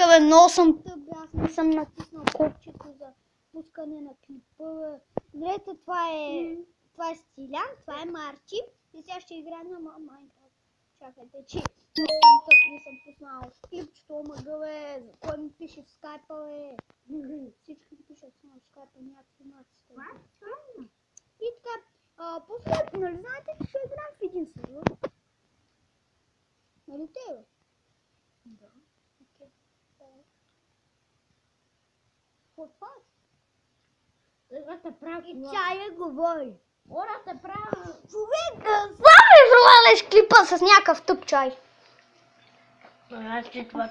Абе, много съм тъп, аз не съм натиснал копчето за пускане на клипа. Гледайте, това е Стилян, това е Марчи и сега ще играем на Майнкрафт. Чакайте, че много съм тъп, не съм пуснал клипчето, мъга бе, за кой ми пише в скайпа бе. Всички ми пишат в скайпа някакви наци. И така, после, нали знаете, че ще играем в един сериал? Нали те бе? Да. Окей. Какво прави? И тя я говори. Ората прави. Човек, сами проваляш клипа с някакъв тъп чай. Аз ще това.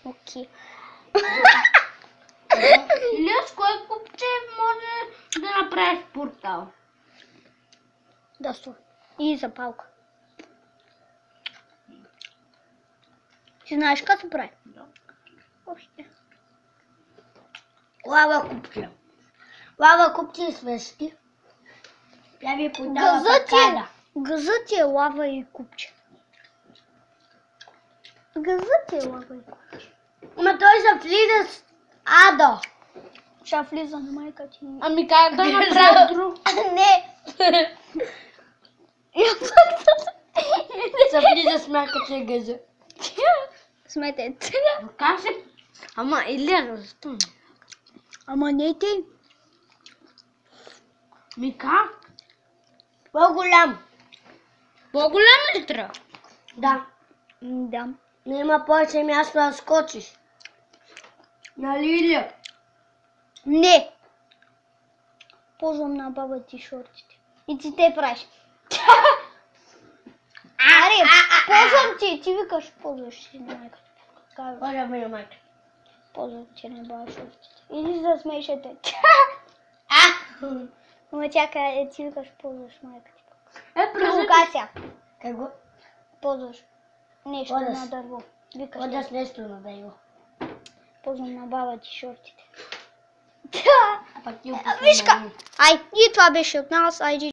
Окей. Или с кой купче може да направиш портал? Да, стой. И запалка. Ти знаеш как се прави? Да. Още. Лава купче. Лава купче свещи. Тя ви подава пакада. Газът е лава и купче. Газът е лава и купче. Ама той се влиза с Адо. Ще влиза на майка ти. Ами как да направя друг? Не. Се влиза с майка ти газа. Сметете. Как се... Ама Илия, защо? Ама не ти. Ми как? По-голям. По-голям ли трябва? Да. Да. Не има повече място да скочиш. Нали Илия? Не. Ползвам на баба ти шортите. И ти те правиш. Аре, ползвам ти. Ти викаш, ползваш си на майка. Ползвам ми на майка. Ползвам ти на баба шортите. Или за смешете. Ама чакай, ти викаш, ползваш майка ти. Провокация. Какво? Ползваш нещо Ползваш. на дърво. Викаш. Ползваш нещо на дърво. Ползвам на баба ти шортите. А пък ти Виж как. Ай, и това беше от нас. Айде.